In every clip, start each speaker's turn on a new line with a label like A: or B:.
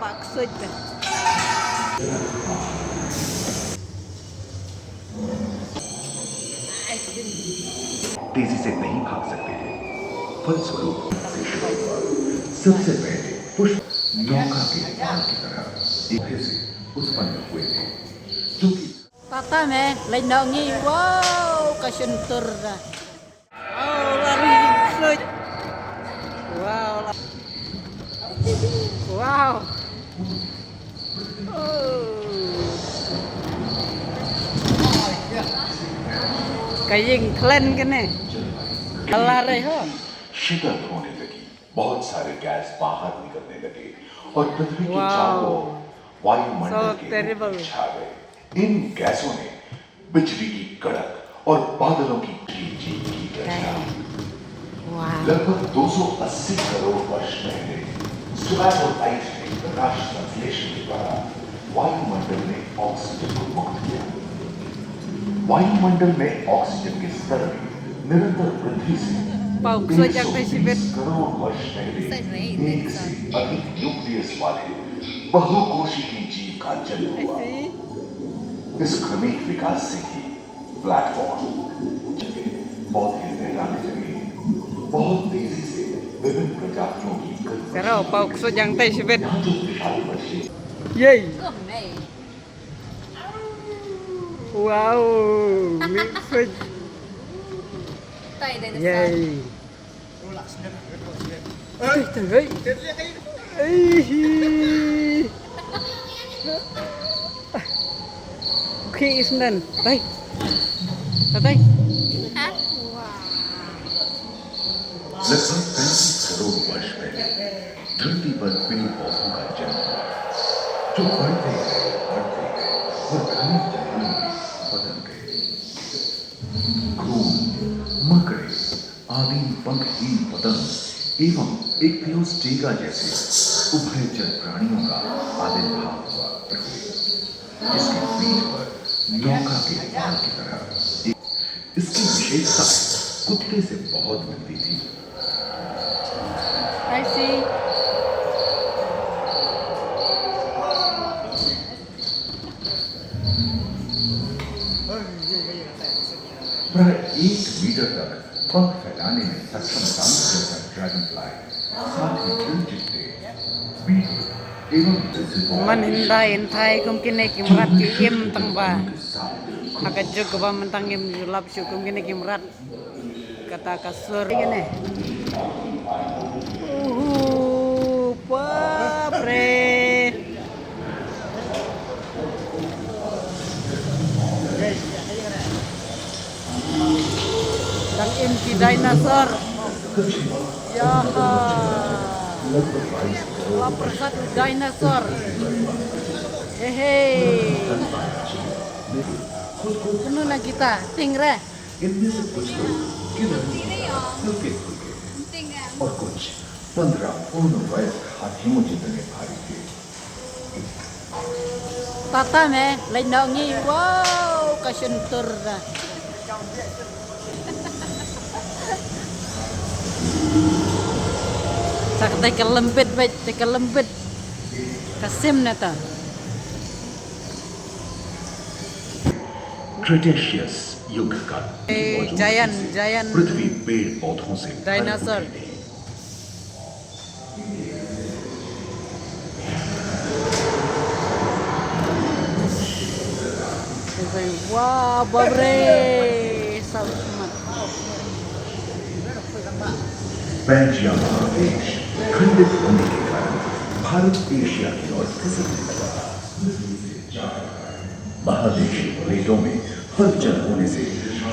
A: Maksud
B: तेजी से नहीं भाग सकते थे। फलस्वरूप सबसे पहले पुष्प नौका के बाल की तरह एक से उत्पन्न हुए थे जो कि
A: Tata me lindungi. Wow, kasuntur dah. Oh, lari suj. Wow. Wow. Oh. Kaying klen kene. Lari ho.
B: शिकत होने लगी। बहुत सारे गैस बाहर निकलने लगे और पृथ्वी के
A: Wow.
B: चारों ओर वायुमंडल
A: So
B: के
A: terrible.
B: रूप छा गए। इन गैसों ने बिजली की कड़क और बादलों की चीख की रचना।
A: Wow.
B: लगभग 280 करोड़ वर्ष पहले स्ट्रैटोलाइट ने प्रकाश संश्लेषण के द्वारा वायुमंडल में ऑक्सीजन को मुक्त किया। वायुमंडल में ऑक्सीजन के स्तर में निरंतर वृद्धि से
A: Pauk sejak tersebut.
B: 120 करोड़ वर्ष पहले एक से अधिक न्यूक्लियस वाले बहुकोशिकीय जीव का जन्म हुआ। इस क्रमिक विकास से ही प्लेटफॉर्म पौधे लहराने लगे। बहुत तेजी से विभिन्न प्रजातियों की
A: Karo pauk sejak tersebut.
B: यहाँ जो विशाल वर्षे
A: Yay. Wow. Mixed. Yay. Hey. Okay, Isnan. Hey. Tatay.
B: लगभग 35 करोड़ वर्ष पहले धरती पर पेड़ पौधों का जन्म हुआ जो बढ़ते गए और घने जंगलों में बदल गए। घूम मकड़े आदि पंखहीन पतंग एवं इक्तियोस्टेगा जैसे उभयचर प्राणियों का आविर्भाव हुआ जिसके पीठ पर नौका के बाल की तरह इसकी विशेषता कुत्ते से बहुत मिलती थी।
A: I see.
B: प्राय 1 मीटर तक पंख फैलाने में सक्षम सामर्थ्य ड्रैगन फ्लाई साथ ही चिट्टे बीटल एवं
A: Menhindai entai kumkine kimrat ki im tangba. Agak juga ba mentang im julap syukum kini kimrat. Kata kasur gini. Papre. Dan im ki dinosaur. Ya. Lapar satu dinosaur. Hehe. Kuno na kita, tingre.
B: इनमें से कुछ लोग हल्के फुल्के और कुछ 15 पूर्ण वयस्क हाथियों जितने भारी थे।
A: Tata me, lindungi. Wow, kasuntur dah. Saktai kelempit baik, kelempit. Kasim nata.
B: Cretaceous युग का
A: Giant
B: पृथ्वी पेड़ पौधों से भर
A: dinosaur.
B: उठी थी।
A: Wah, babre. Sausmat.
B: पैंजिया महादेश खंडित होने के कारण भारत एशिया की ओर खिसकने लगा। महादेशी प्लेटों में हलचल होने से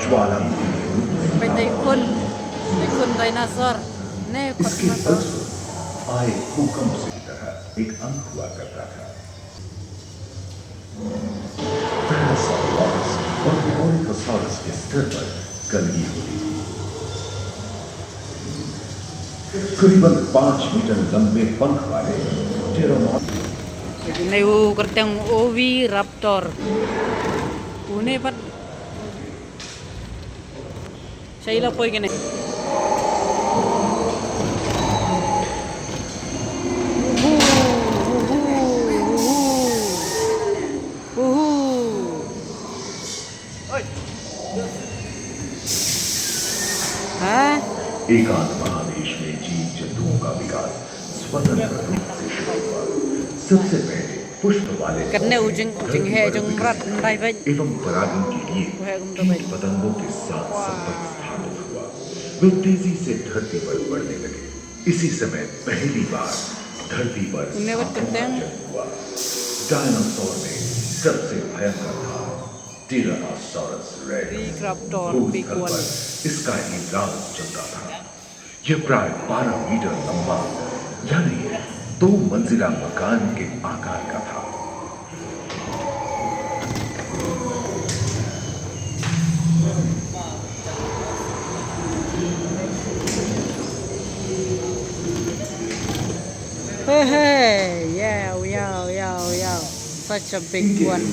B: ज्वालामुखी के रूप में
A: Petikun dinosaur. Ne
B: इसके फलस्वरूप आए भूकंप से तरह एक अंग हुआ करता था। पैरासाउरोस और ओरिकोसॉरस के स्तर पर गंदगी होती थी। करीबन 5 मीटर लंबे पंख वाले टेरोनॉट
A: Neu kerteng ovi raptor. Une pat. Saya poi kene.
B: एकांत महादेश में जीव जंतुओं का विकास स्वतंत्र रूप से शुरू हुआ। सबसे पहले पुष्प वाले
A: Karena ujung he ujung merat ndai baik.
B: एवं परागन के लिए
A: Wahai kum
B: कीट
A: baik.
B: पतंगों के साथ संपर्क स्थापित हुआ। वे तेजी से धरती पर बढ़ने लगे। इसी समय पहली बार धरती पर
A: उन्हें वो
B: सांपों का
A: करते हैं?
B: जन्म हुआ। डायनासोर में सबसे भयंकर था टिरानोसॉरस रेक्स।
A: Triceratops,
B: भूस्थल
A: big
B: पर
A: one.
B: इसका ही राज चलता था। यह प्राय 12 मीटर लंबा यानी 2 मंजिला मकान के आकार का था।
A: Hey, yeah. Such a big one.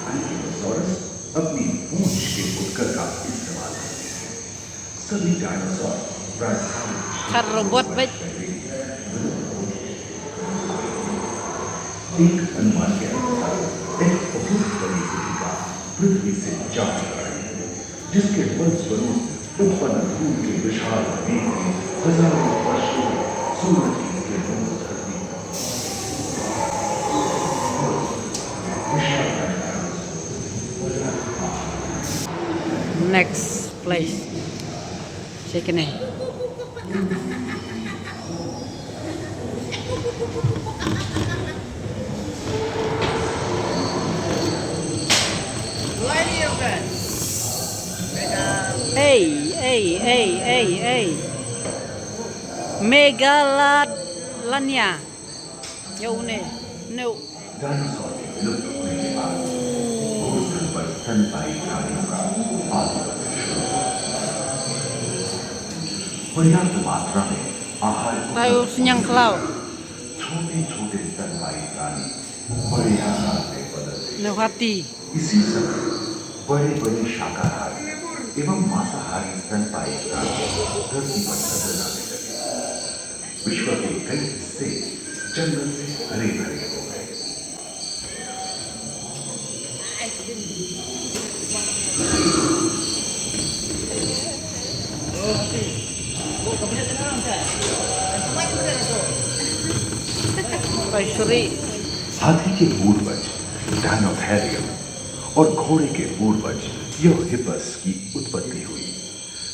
B: Dinosaurs अपनी पूंछ के उत्कर का इस्तेमाल करते हैं। सभी डायनासोर प्राय
A: Car robot baik.
B: एक अनुमान के अनुसार एक बहुत बड़ी गुटिका पृथ्वी से जा चुका है, जिसके फलस्वरूप उत्पन्न धूल के विशाल मेघ ने हजारों वर्षों सूरज की किरणों को धरती पर
A: Next place. Second eh. Hey. Megalania. Yo ne. No.
B: Dinosaur के विलुप्त होने के बाद भूस्थल पर स्तनपायी प्राणियों का आधिपत्य शुरू हुआ। पर्याप्त मात्रा में आहार
A: Tayo senyang kelaw.
B: छोटे छोटे स्तनपायी प्राणी बड़े आकार में बदलते।
A: No hati.
B: इसी समय बड़े बड़े शाकाहारी एवं मांसाहारी स्तनपायी प्राणी धरती पर नजर आने लगे। विश्व के कई हिस्से जंगल से हरे भरे हो गए।
A: Paisuri.
B: हाथी के पूर्वज डायनोथेरियम और घोड़े के पूर्वज यूहिपस की उत्पत्ति हुई,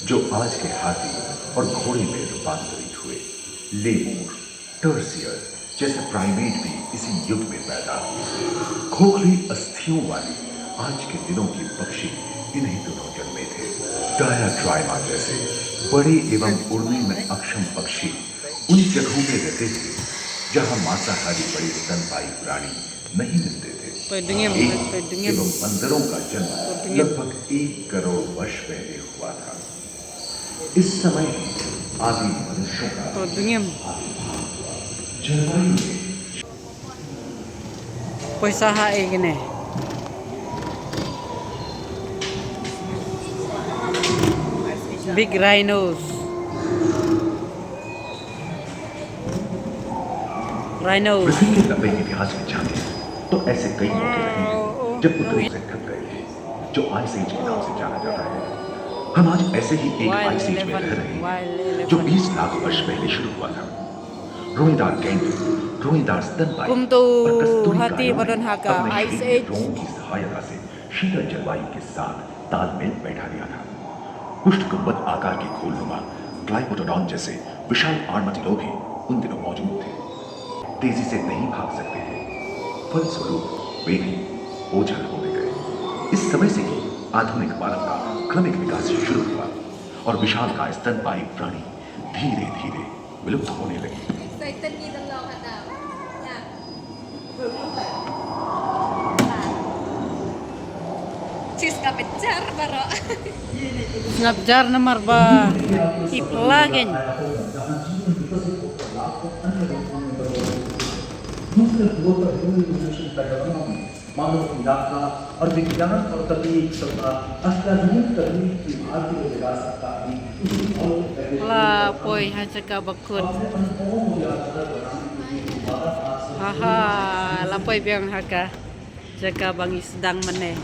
B: जो आज के हाथी और घोड़े में रूपांतरित हुए। लेमूर, टर्सियर जैसे प्राइमेट भी इसी युग में पैदा हुए। खोखली अस्थियों वाली आज के दिनों की पक्षी इन्हीं दिनों जन्मे थे। डायाट्राइमा जैसे बड़े एवं उड़ने में अक्षम पक्षी उन जगहों में रहते थे जहां मांसाहारी बड़े स्तनपायी प्राणी नहीं मिलते थे।
A: Pedungim.
B: एवं बंदरों का जन्म लगभग 1 करोड़ वर्ष पहले हुआ था। इस समय आदि मनुष्यों का
A: Pedungim.
B: जलवायु में
A: Paisaha gini. Big rhinos.
B: पृथ्वी के लंबे इतिहास में जाते हैं तो ऐसे कई मौके रहे हैं जब उत्तरी से थक गए थे, जो आइस एज के नाम से जाना जाता है। हम आज ऐसे ही एक आइस एज में रह रहे हैं जो 20 लाख वर्ष पहले शुरू हुआ था। रोएदार गेंडे, रोएदार स्तनपायी
A: Kumtu
B: और कस्तूरी
A: hati
B: गायों ने
A: badan haka,
B: अपने
A: Ice
B: शरीर
A: Age.
B: रोगों की सहायता से शीतल जलवायु के साथ तालमेल बैठा दिया था। पुष्ट गुंबद आकार की खोलनुमा ग्लाइकोडोडॉन जैसे विशाल आर्madillo भी उन दिनों मौजूद थे। तेजी से नहीं भाग सकते थे, फलस्वरूप वे भी ओझल होने गए। इस समय से ही आधुनिक मानव का क्रमिक विकास शुरू हुआ और विशाल का स्तनपायी प्राणी धीरे धीरे विलुप्त होने लगे।
C: Siska pecar baro.
A: Ngabjar namar ba iplagin.
D: दूसरे ध्रुवों पर ह्यूमन इवोल्यूशन पैटर्नों में मानव की यात्रा और विज्ञान और तकनीक तथा अत्याधुनिक तकनीक की भारतीय विरासत का भी उसी भाव में पहले
A: La poi hajaka bakut.
D: अनुभवों को यादगार बनाने के लिए भारत आज से
A: Haha, la poi biang haka. Jaka bangi sedang meneh.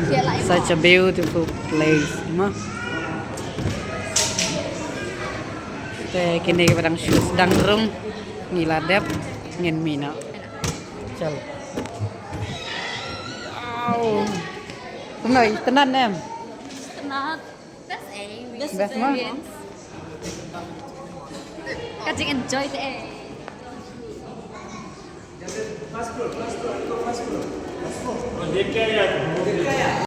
C: Dia lại
A: Such a beautiful place, mah. Teh kini padang shoes dang rung ngiladap ngin mina. Chal. Wow. Tunay, tenan em.
C: not best A. Best
A: Best mah.
C: experience. Kajing enjoy the A.
E: देख के आया